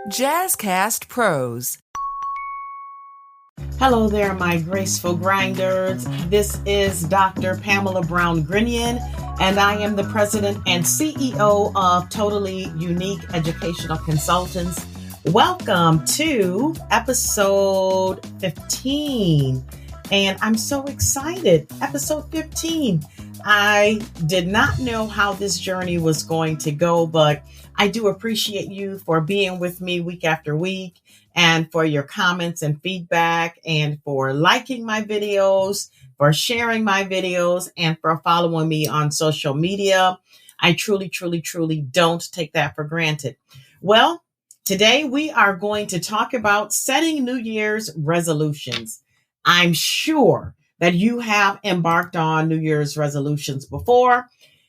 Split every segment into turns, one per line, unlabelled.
Jazzcast Pros.
Hello there, my graceful grinders. This is Dr. Pamala Brown-Grinion, and I am the president and CEO of Totally Unique Educational Consultants. Welcome to episode 15, and I'm so excited. Episode 15. I did not know how this journey was going to go, but I do appreciate you for being with me week after week and for your comments and feedback and for liking my videos, for sharing my videos, and for following me on social media. I truly don't take that for granted. Well, today we are going to talk about setting New Year's resolutions. I'm sure that you have embarked on New Year's resolutions before.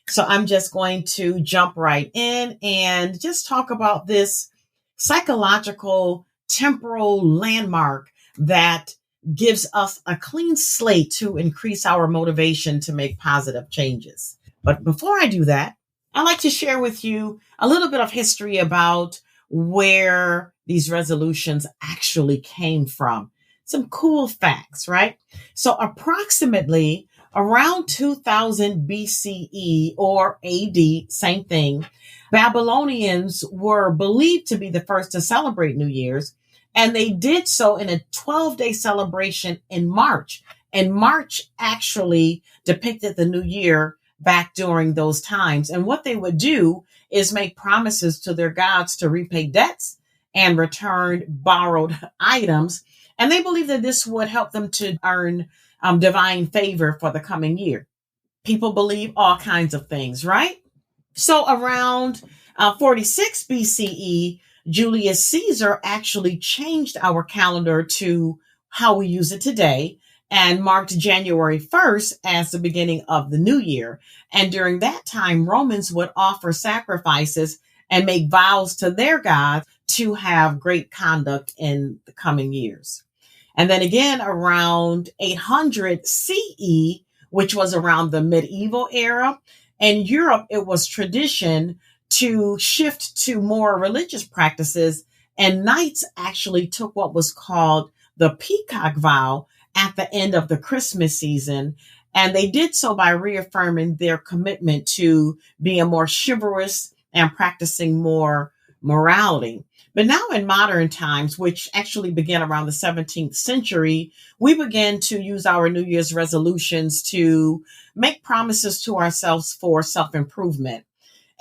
So I'm just going to jump right in and just talk about this psychological temporal landmark that gives us a clean slate to increase our motivation to make positive changes. But before I do that, I'd like to share with you a little bit of history about where these resolutions actually came from. Some cool facts, right? So approximately around 2000 BCE or AD, same thing, Babylonians were believed to be the first to celebrate New Year's, and they did so in a 12-day celebration in March. And March actually depicted the new year back during those times. And what they would do is make promises to their gods to repay debts and return borrowed items. And they believed that this would help them to earn divine favor for the coming year. People believe all kinds of things, right? So around 46 BCE, Julius Caesar actually changed our calendar to how we use it today and marked January 1st as the beginning of the new year. And during that time, Romans would offer sacrifices and make vows to their gods to have great conduct in the coming years. And then again, around 800 CE, which was around the medieval era, in Europe, it was tradition to shift to more religious practices, and knights actually took what was called the peacock vow at the end of the Christmas season. And they did so by reaffirming their commitment to being more chivalrous and practicing more morality. But now in modern times, which actually began around the 17th century, we began to use our New Year's resolutions to make promises to ourselves for self-improvement.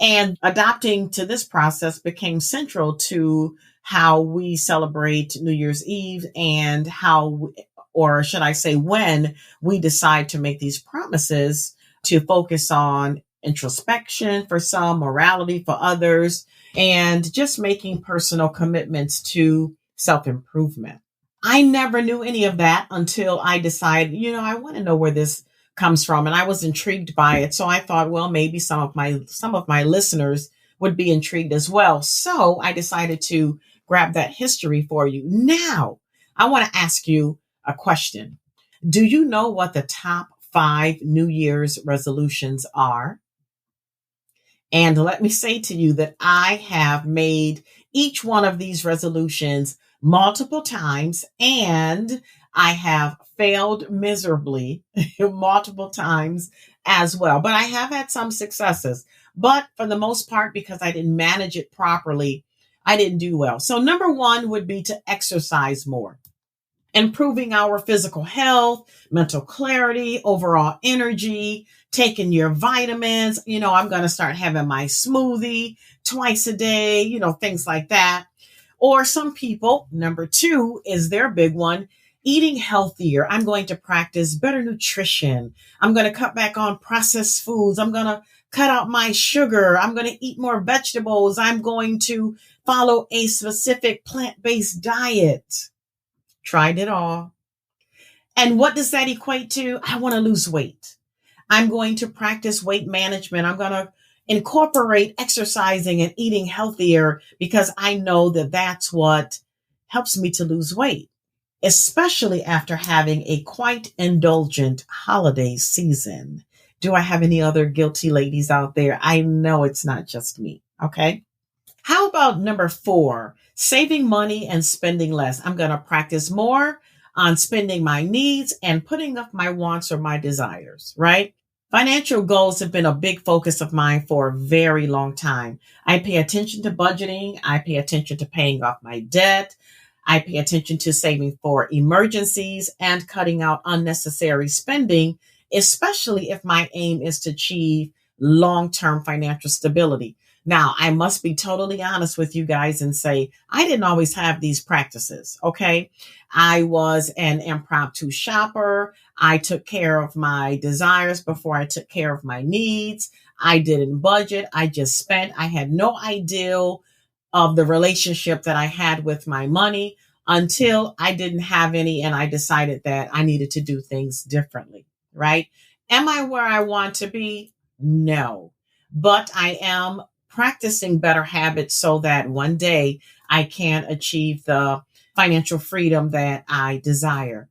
And adopting to this process became central to how we celebrate New Year's Eve and how, or should I say, when we decide to make these promises to focus on introspection for some, morality for others, and just making personal commitments to self-improvement. I never knew any of that until I decided, I want to know where this comes from. And I was intrigued by it. So I thought, well, maybe some of my listeners would be intrigued as well. So I decided to grab that history for you. Now, I want to ask you a question. Do you know what the top 5 New Year's resolutions are? And let me say to you that I have made each one of these resolutions multiple times, and I have failed miserably multiple times as well. But I have had some successes. But for the most part, because I didn't manage it properly, I didn't do well. So number 1 would be to exercise more. Improving our physical health, mental clarity, overall energy, taking your vitamins. I'm going to start having my smoothie twice a day, things like that. Or some people, number 2 is their big one, eating healthier. I'm going to practice better nutrition. I'm going to cut back on processed foods. I'm going to cut out my sugar. I'm going to eat more vegetables. I'm going to follow a specific plant-based diet. Tried it all. And what does that equate to? I want to lose weight. I'm going to practice weight management. I'm going to incorporate exercising and eating healthier because I know that that's what helps me to lose weight, especially after having a quite indulgent holiday season. Do I have any other guilty ladies out there? I know it's not just me. Okay. How about number 4, saving money and spending less? I'm going to practice more on spending my needs and putting up my wants or my desires, right? Financial goals have been a big focus of mine for a very long time. I pay attention to budgeting. I pay attention to paying off my debt. I pay attention to saving for emergencies and cutting out unnecessary spending, especially if my aim is to achieve long-term financial stability. Now, I must be totally honest with you guys and say, I didn't always have these practices. Okay. I was an impromptu shopper. I took care of my desires before I took care of my needs. I didn't budget. I just spent. I had no idea of the relationship that I had with my money until I didn't have any and I decided that I needed to do things differently, right? Am I where I want to be? No, but I am practicing better habits so that one day I can achieve the financial freedom that I desire.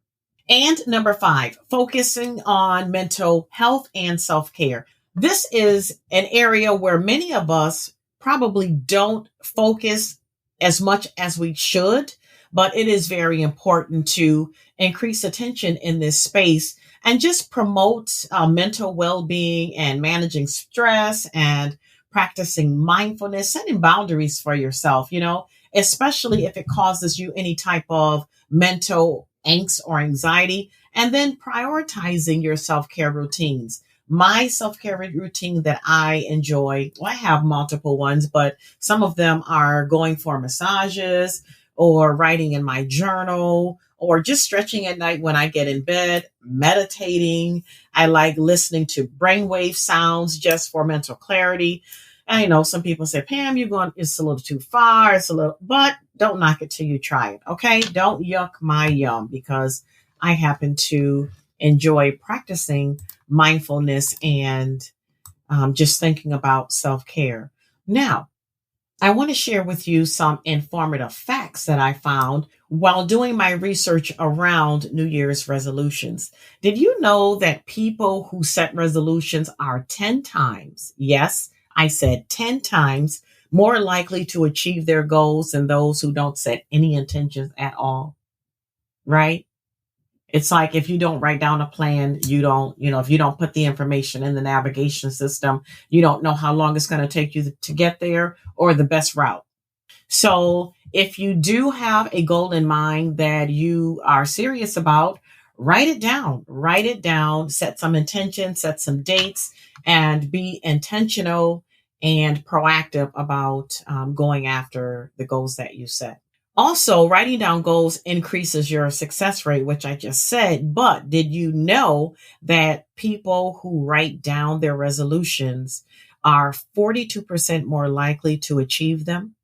And number 5, focusing on mental health and self care. This is an area where many of us probably don't focus as much as we should, but it is very important to increase attention in this space and just promote mental well being and managing stress and practicing mindfulness, setting boundaries for yourself, especially if it causes you any type of mental angst or anxiety, and then prioritizing your self-care routines. My self-care routine that I enjoy, well, I have multiple ones, but some of them are going for massages or writing in my journal or just stretching at night when I get in bed, meditating. I like listening to brainwave sounds just for mental clarity. And I know some people say, Pam, it's a little too far. But don't knock it till you try it. Okay. Don't yuck my yum, because I happen to enjoy practicing mindfulness and just thinking about self-care. Now, I want to share with you some informative facts that I found while doing my research around New Year's resolutions. Did you know that people who set resolutions are 10 times, yes, I said 10 times more likely to achieve their goals than those who don't set any intentions at all, right? It's like if you don't write down a plan, if you don't put the information in the navigation system, you don't know how long it's going to take you to get there or the best route. So if you do have a goal in mind that you are serious about, write it down, set some intention, set some dates, and be intentional and proactive about going after the goals that you set. Also, writing down goals increases your success rate, which I just said. But did you know that people who write down their resolutions are 42% more likely to achieve them?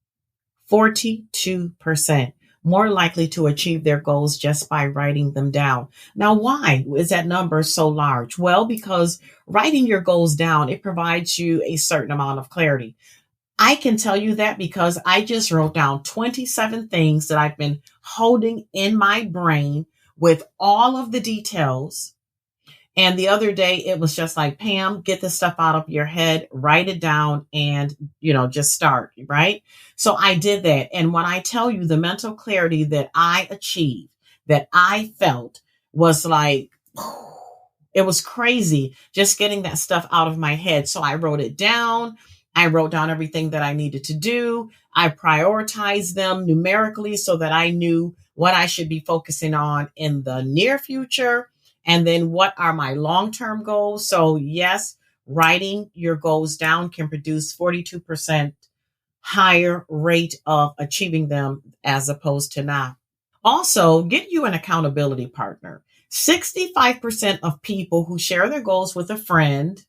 42% more likely to achieve their goals just by writing them down. Now, why is that number so large? Well, because writing your goals down, it provides you a certain amount of clarity. I can tell you that because I just wrote down 27 things that I've been holding in my brain with all of the details. And the other day it was just like, Pam, get this stuff out of your head, write it down and, just start, right? So I did that. And when I tell you the mental clarity that I achieved, that I felt was like, it was crazy just getting that stuff out of my head. So I wrote it down. I wrote down everything that I needed to do. I prioritized them numerically so that I knew what I should be focusing on in the near future. And then what are my long-term goals? So yes, writing your goals down can produce 42% higher rate of achieving them as opposed to not. Also, get you an accountability partner. 65% of people who share their goals with a friend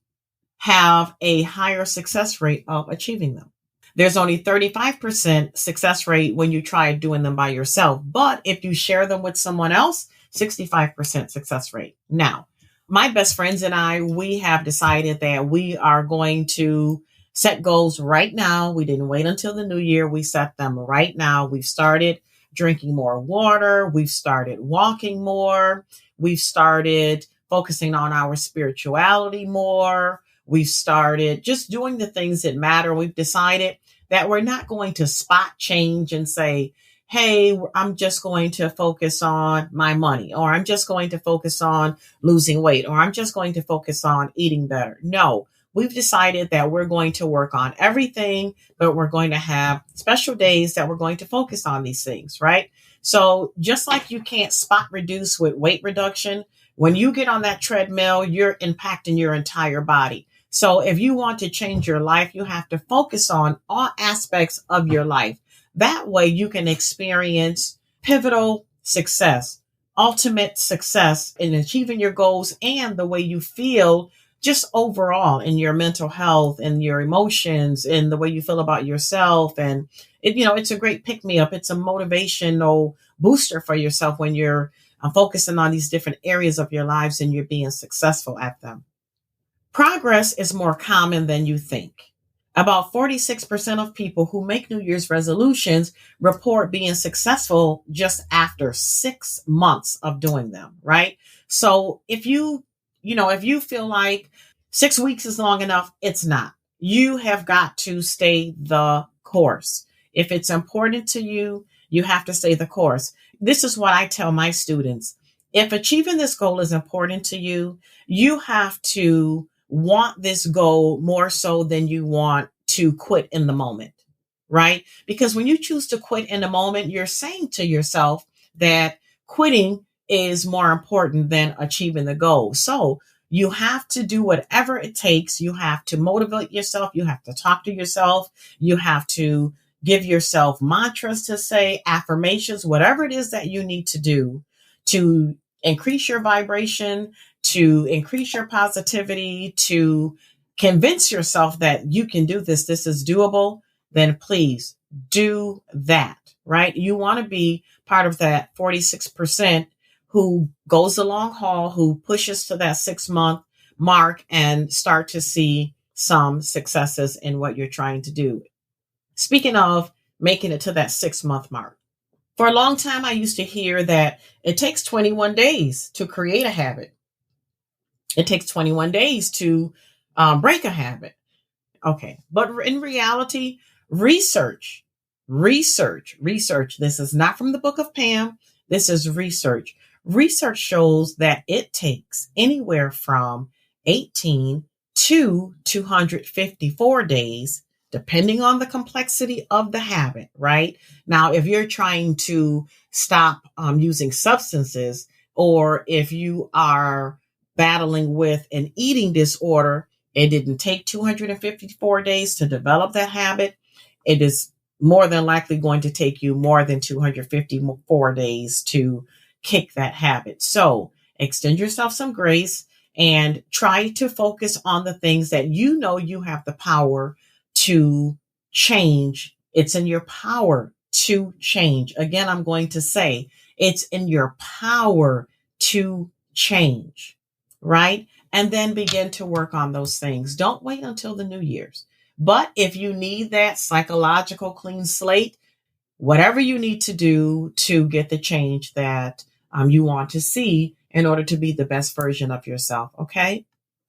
have a higher success rate of achieving them. There's only 35% success rate when you try doing them by yourself. But if you share them with someone else, 65% success rate. Now, my best friends and I, we have decided that we are going to set goals right now. We didn't wait until the new year. We set them right now. We've started drinking more water. We've started walking more. We've started focusing on our spirituality more. We've started just doing the things that matter. We've decided that we're not going to spot change and say, hey, I'm just going to focus on my money, or I'm just going to focus on losing weight, or I'm just going to focus on eating better. No, we've decided that we're going to work on everything, but we're going to have special days that we're going to focus on these things, right? So just like you can't spot reduce with weight reduction, when you get on that treadmill, you're impacting your entire body. So if you want to change your life, you have to focus on all aspects of your life. That way you can experience pivotal success, ultimate success in achieving your goals, and the way you feel just overall in your mental health and your emotions and the way you feel about yourself. And it's a great pick me up. It's a motivational booster for yourself when you're focusing on these different areas of your lives and you're being successful at them. Progress is more common than you think. About 46% of people who make New Year's resolutions report being successful just after 6 months of doing them, right? So if you feel like 6 weeks is long enough, it's not. You have got to stay the course. If it's important to you, you have to stay the course. This is what I tell my students. If achieving this goal is important to you, you have to want this goal more so than you want to quit in the moment, right? Because when you choose to quit in the moment, you're saying to yourself that quitting is more important than achieving the goal. So you have to do whatever it takes. You have to motivate yourself. You have to talk to yourself. You have to give yourself mantras to say, affirmations, whatever it is that you need to do to increase your vibration, to increase your positivity, to convince yourself that you can do this, this is doable, then please do that, right? You want to be part of that 46% who goes the long haul, who pushes to that 6-month mark and start to see some successes in what you're trying to do. Speaking of making it to that 6-month mark, for a long time, I used to hear that it takes 21 days to create a habit. It takes 21 days to break a habit. Okay. But in reality, research. This is not from the book of Pam. This is research. Research shows that it takes anywhere from 18 to 254 days, depending on the complexity of the habit, right? Now, if you're trying to stop using substances, or if you are battling with an eating disorder, it didn't take 254 days to develop that habit. It is more than likely going to take you more than 254 days to kick that habit. So extend yourself some grace and try to focus on the things that you know you have the power to change. It's in your power to change. Again, I'm going to say it's in your power to change, right? And then begin to work on those things. Don't wait until the New Year's. But if you need that psychological clean slate, whatever you need to do to get the change that you want to see in order to be the best version of yourself, okay?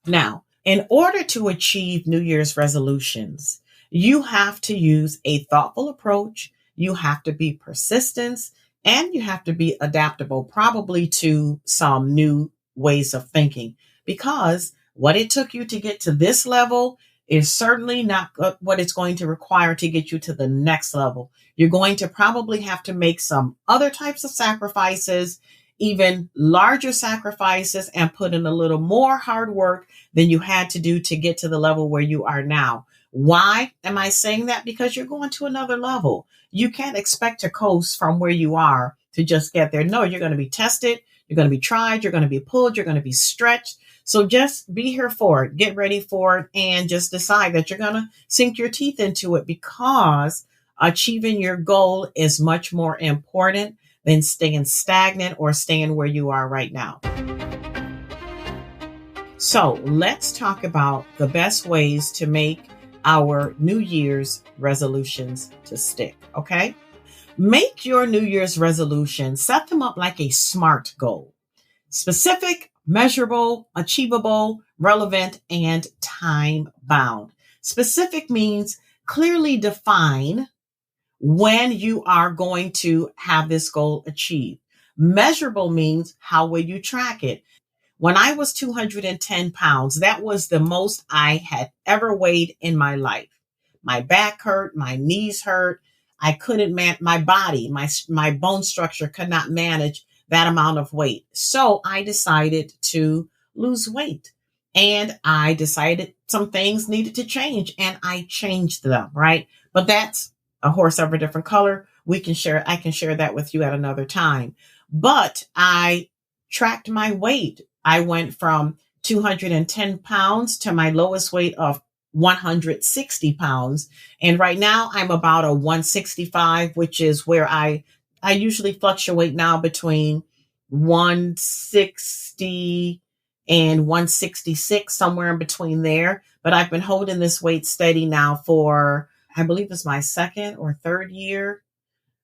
Now, in order to achieve New Year's resolutions, you have to use a thoughtful approach. You have to be persistent, and you have to be adaptable, probably to some new ways of thinking, because what it took you to get to this level is certainly not what it's going to require to get you to the next level. You're going to probably have to make some other types of sacrifices, even larger sacrifices, and put in a little more hard work than you had to do to get to the level where you are now. Why am I saying that? Because you're going to another level. You can't expect to coast from where you are to just get there. No, you're going to be tested. You're going to be tried. You're going to be pulled. You're going to be stretched. So just be here for it. Get ready for it, and just decide that you're going to sink your teeth into it, because achieving your goal is much more important than staying stagnant or staying where you are right now. So let's talk about the best ways to make our New Year's resolutions to stick. Okay. Make your New Year's resolution, set them up like a SMART goal: specific, measurable, achievable, relevant, and time bound. Specific means Clearly define when you are going to have this goal achieved. Measurable means how will you track it? When I was 210 pounds, that was the most I had ever weighed in my life. My back hurt, my knees hurt. I couldn't my body, my bone structure could not manage that amount of weight. So I decided to lose weight. And I decided some things needed to change and I changed them, right? But that's a horse of a different color. I can share that with you at another time. But I tracked my weight. I went from 210 pounds to my lowest weight of 160 pounds. And right now I'm about a 165, which is where I usually fluctuate now between 160 and 166, somewhere in between there. But I've been holding this weight steady now for, I believe it's my second or third year.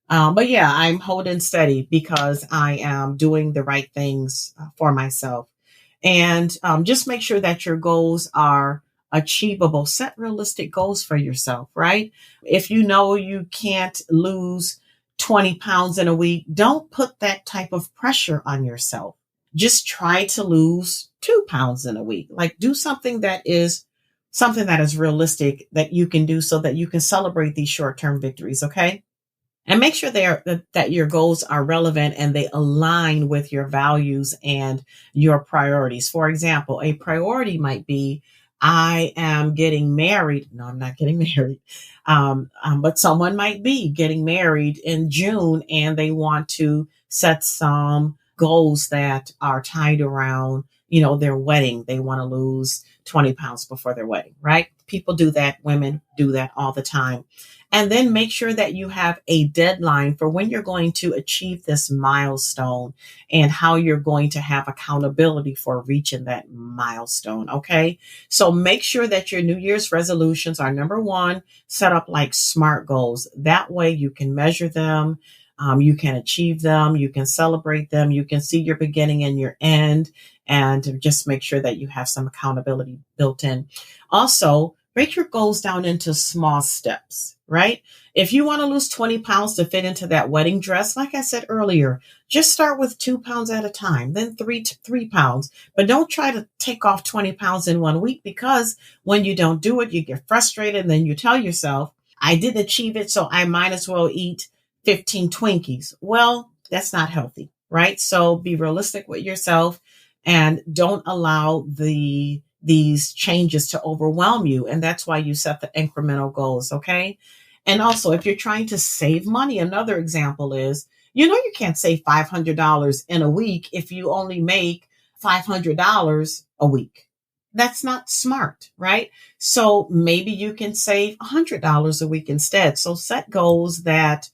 But yeah, I'm holding steady because I am doing the right things for myself. And just make sure that your goals are achievable. Set realistic goals for yourself, right? If you know you can't lose 20 pounds in a week, don't put that type of pressure on yourself. Just try to lose 2 pounds in a week. Like do something that is realistic that you can do so that you can celebrate these short-term victories. Okay. And make sure that your goals are relevant and they align with your values and your priorities. For example, a priority might be, I am getting married. No, I'm not getting married. But someone might be getting married in June and they want to set some goals that are tied around, their wedding. They want to lose 20 pounds before their wedding, right? People do that. Women do that all the time. And then make sure that you have a deadline for when you're going to achieve this milestone and how you're going to have accountability for reaching that milestone. Okay. So make sure that your New Year's resolutions are, number one, set up like SMART goals. That way you can measure them. You can achieve them. You can celebrate them. You can see your beginning and your end, and just make sure that you have some accountability built in. Also, break your goals down into small steps, right? If you want to lose 20 pounds to fit into that wedding dress, like I said earlier, just start with 2 pounds at a time, then 3 pounds. But don't try to take off 20 pounds in 1 week, because when you don't do it, you get frustrated and then you tell yourself, I didn't achieve it, so I might as well eat 15 Twinkies. Well, that's not healthy, right? So be realistic with yourself and don't allow these changes to overwhelm you. And that's why you set the incremental goals. Okay. And also, if you're trying to save money, another example is, you can't save $500 in a week if you only make $500 a week. That's not smart, right? So maybe you can save $100 a week instead. So set goals that,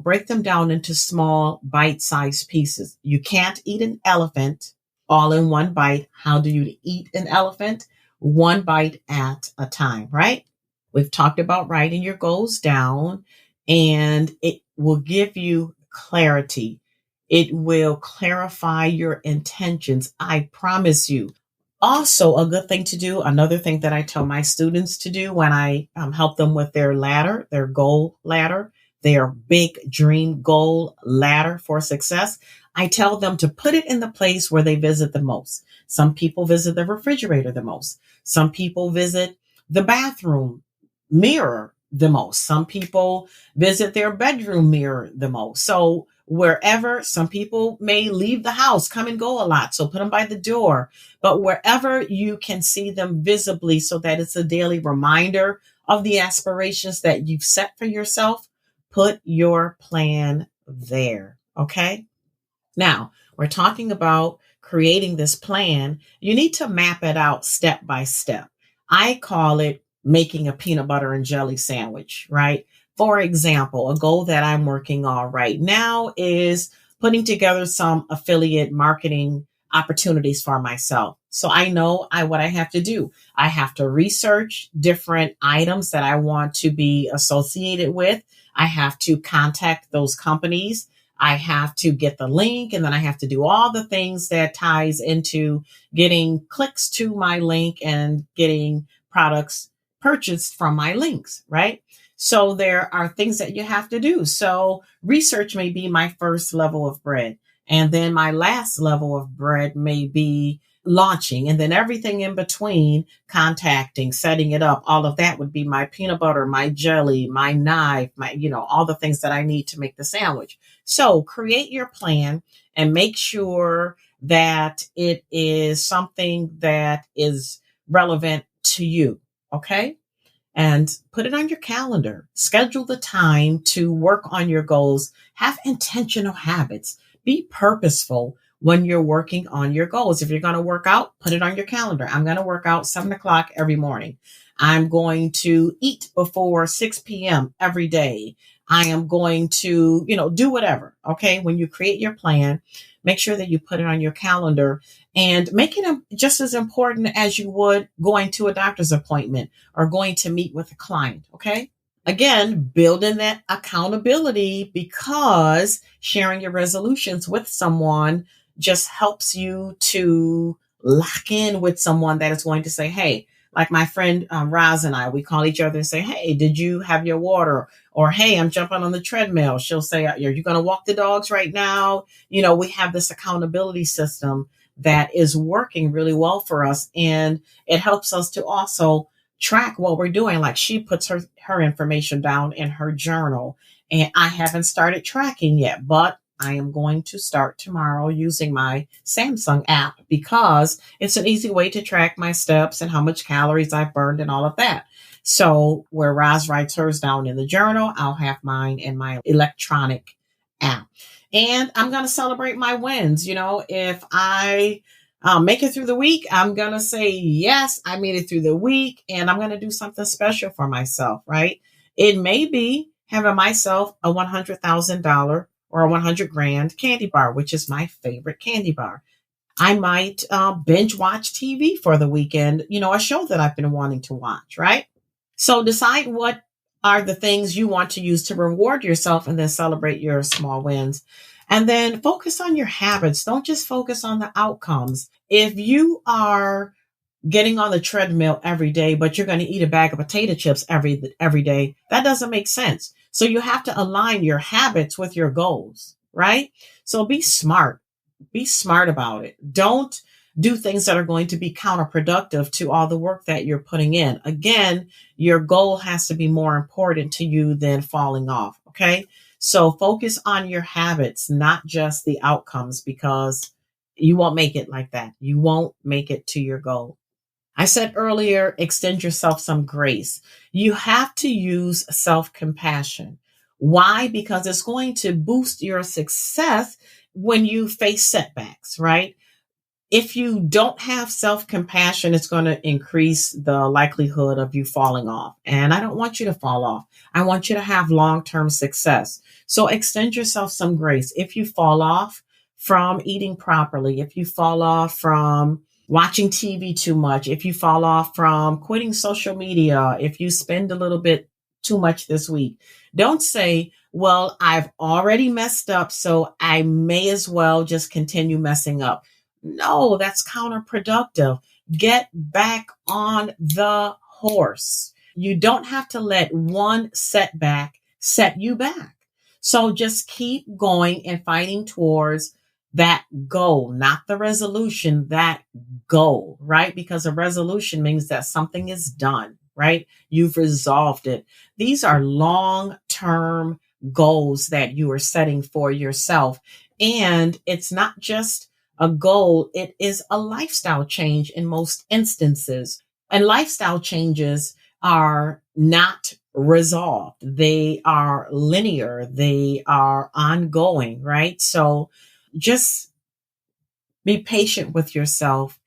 break them down into small bite-sized pieces. You can't eat an elephant all in one bite. How do you eat an elephant? One bite at a time, right? We've talked about writing your goals down, and it will give you clarity. It will clarify your intentions. I promise you. Also, a good thing to do, another thing that I tell my students to do when I help them with their goal ladder, their big dream goal ladder for success, I tell them to put it in the place where they visit the most. Some people visit the refrigerator the most. Some people visit the bathroom mirror the most. Some people visit their bedroom mirror the most. So wherever, some people may leave the house, come and go a lot. So put them by the door, but wherever you can see them visibly so that it's a daily reminder of the aspirations that you've set for yourself, put your plan there. Okay. Now we're talking about creating this plan. You need to map it out step by step. I call it making a peanut butter and jelly sandwich, right? For example, a goal that I'm working on right now is putting together some affiliate marketing opportunities for myself. So I know what I have to do. I have to research different items that I want to be associated with. I have to contact those companies. I have to get the link, and then I have to do all the things that ties into getting clicks to my link and getting products purchased from my links, right? So there are things that you have to do. So research may be my first level of bread. And then my last level of bread may be launching. And then everything in between, contacting, setting it up, all of that would be my peanut butter, my jelly, my knife, all the things that I need to make the sandwich. So create your plan and make sure that it is something that is relevant to you. Okay. And put it on your calendar. Schedule the time to work on your goals. Have intentional habits. Be purposeful when you're working on your goals. If you're going to work out, put it on your calendar. I'm going to work out 7 o'clock every morning. I'm going to eat before 6 p.m. every day. I am going to, do whatever. Okay. When you create your plan, make sure that you put it on your calendar and make it just as important as you would going to a doctor's appointment or going to meet with a client. Okay. Again, building that accountability, because sharing your resolutions with someone just helps you to lock in with someone that is going to say, hey, like my friend Roz and I, we call each other and say, hey, did you have your water? Or, hey, I'm jumping on the treadmill. She'll say, are you going to walk the dogs right now? We have this accountability system that is working really well for us. And it helps us to also track what we're doing. Like she puts her information down in her journal, and I haven't started tracking yet, but I am going to start tomorrow using my Samsung app because it's an easy way to track my steps and how much calories I've burned and all of that. So where Roz writes hers down in the journal, I'll have mine in my electronic app. And I'm going to celebrate my wins. If I make it through the week, I'm going to say, yes, I made it through the week, and I'm going to do something special for myself, right? It may be having myself a $100,000 or a 100 grand candy bar, which is my favorite candy bar. I might binge watch TV for the weekend, a show that I've been wanting to watch, right? So decide what are the things you want to use to reward yourself and then celebrate your small wins. And then focus on your habits. Don't just focus on the outcomes. If you are getting on the treadmill every day, but you're going to eat a bag of potato chips every day, that doesn't make sense. So you have to align your habits with your goals, right? So be smart. Be smart about it. Don't do things that are going to be counterproductive to all the work that you're putting in. Again, your goal has to be more important to you than falling off. Okay. So focus on your habits, not just the outcomes, because you won't make it like that. You won't make it to your goal. I said earlier, extend yourself some grace. You have to use self-compassion. Why? Because it's going to boost your success when you face setbacks, right? If you don't have self-compassion, it's going to increase the likelihood of you falling off. And I don't want you to fall off. I want you to have long-term success. So extend yourself some grace. If you fall off from eating properly, if you fall off from watching TV too much, if you fall off from quitting social media, if you spend a little bit too much this week, don't say, well, I've already messed up, so I may as well just continue messing up. No, that's counterproductive. Get back on the horse. You don't have to let one setback set you back. So just keep going and fighting towards that goal, not the resolution, that goal, right? Because a resolution means that something is done, right? You've resolved it. These are long-term goals that you are setting for yourself. And it's not just a goal, it is a lifestyle change in most instances. And lifestyle changes are not resolved. They are linear. They are ongoing, right? So just be patient with yourself,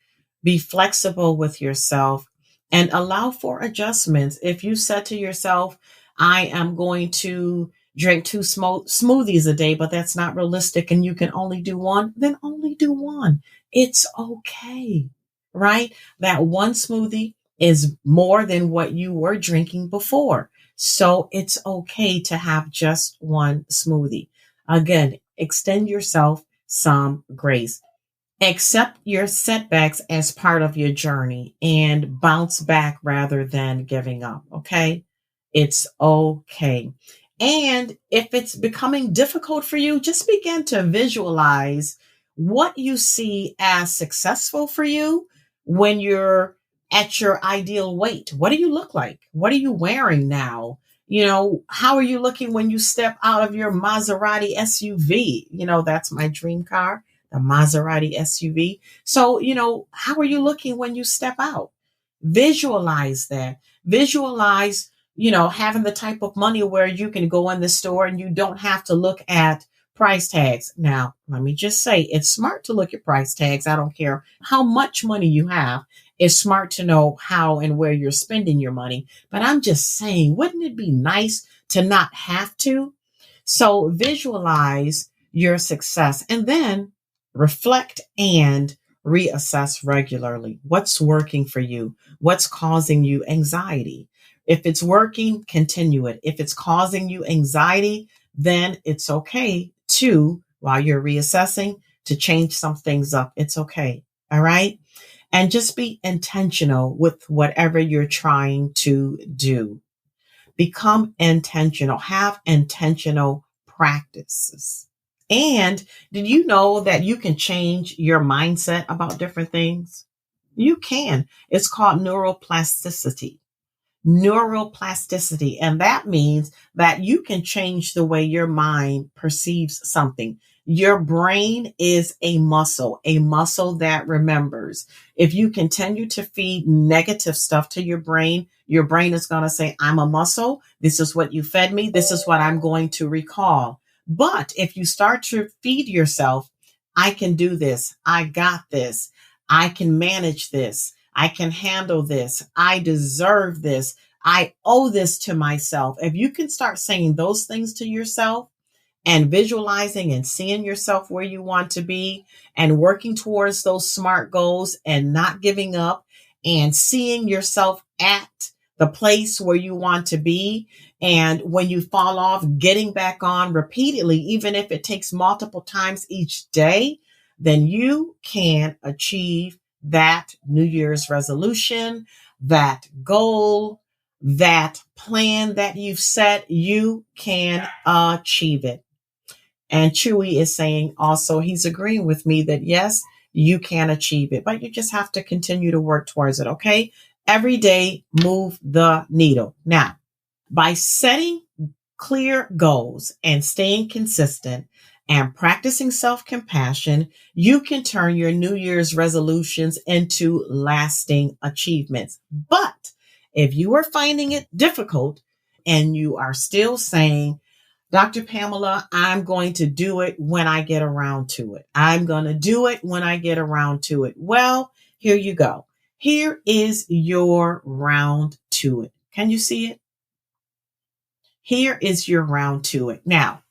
be flexible with yourself, and allow for adjustments. If you said to yourself, I am going to drink 2 smoothies a day, but that's not realistic and you can only do one, then only do one. It's okay, right? That one smoothie is more than what you were drinking before. So it's okay to have just one smoothie. Again, extend yourself some grace. Accept your setbacks as part of your journey and bounce back rather than giving up. Okay. It's okay. And if it's becoming difficult for you, just begin to visualize what you see as successful for you when you're at your ideal weight. What do you look like? What are you wearing now? How are you looking when you step out of your Maserati SUV? That's my dream car, the Maserati SUV. So, how are you looking when you step out? Visualize that. Visualize, having the type of money where you can go in the store and you don't have to look at price tags. Now, let me just say it's smart to look at price tags. I don't care how much money you have. It's smart to know how and where you're spending your money. But I'm just saying, wouldn't it be nice to not have to? So visualize your success and then reflect and reassess regularly. What's working for you? What's causing you anxiety? If it's working, continue it. If it's causing you anxiety, then it's okay to, while you're reassessing, to change some things up. It's okay. All right. And just be intentional with whatever you're trying to do. Become intentional. Have intentional practices. And did you know that you can change your mindset about different things? You can. It's called neuroplasticity. Neuroplasticity. And that means that you can change the way your mind perceives something. Your brain is a muscle that remembers. If you continue to feed negative stuff to your brain is going to say, I'm a muscle. This is what you fed me. This is what I'm going to recall. But if you start to feed yourself, I can do this. I got this. I can manage this. I can handle this. I deserve this. I owe this to myself. If you can start saying those things to yourself and visualizing and seeing yourself where you want to be and working towards those SMART goals and not giving up and seeing yourself at the place where you want to be. And when you fall off, getting back on repeatedly, even if it takes multiple times each day, then you can achieve that New Year's resolution, that goal, that plan that you've set. You can achieve it. And Chewy is saying also, he's agreeing with me that yes, you can achieve it, but you just have to continue to work towards it. Okay. Every day, move the needle. Now, by setting clear goals and staying consistent and practicing self-compassion, you can turn your New Year's resolutions into lasting achievements. But if you are finding it difficult and you are still saying, Dr. Pamela, I'm going to do it when I get around to it. I'm going to do it when I get around to it. Well, here you go. Here is your round to it. Can you see it? Here is your round to it. Now,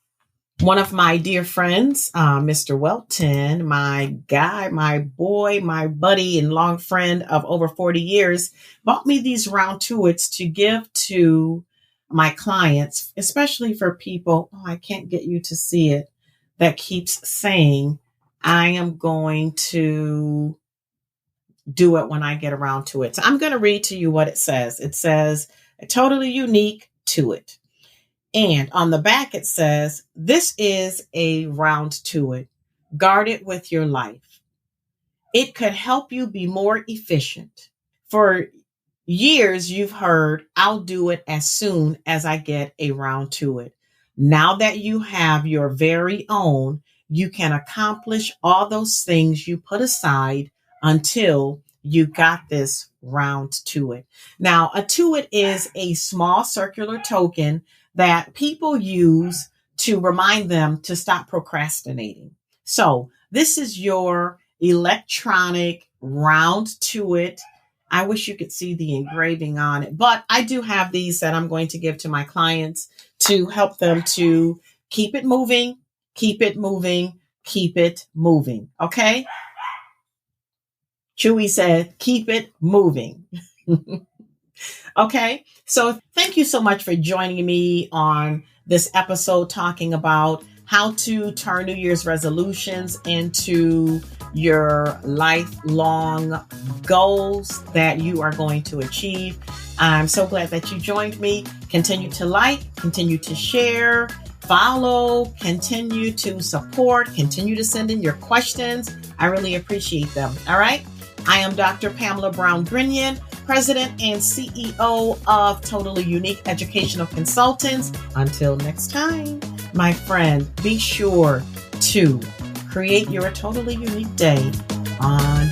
one of my dear friends, Mr. Welton, my guy, my boy, my buddy and long friend of over 40 years, bought me these round to its to give to my clients, especially for people, I can't get you to see it, that keeps saying, I am going to do it when I get around to it. So I'm going to read to you what it says. It says, totally unique to it. And on the back, it says, this is a round to it. Guard it with your life. It could help you be more efficient. For years, you've heard, I'll do it as soon as I get around to it. Now that you have your very own, you can accomplish all those things you put aside until you got this round to it. Now, a to it is a small circular token that people use to remind them to stop procrastinating. So this is your electronic round to it. I wish you could see the engraving on it, but I do have these that I'm going to give to my clients to help them to keep it moving, keep it moving, keep it moving. Okay. Chewy said, keep it moving. Okay. So thank you so much for joining me on this episode talking about how to turn New Year's resolutions into your lifelong goals that you are going to achieve. I'm so glad that you joined me. Continue to like, continue to share, follow, continue to support, continue to send in your questions. I really appreciate them. All right. I am Dr. Pamala Brown-Grinion, President and CEO of Totally Unique Educational Consultants. Until next time, my friend, be sure to create your totally unique day on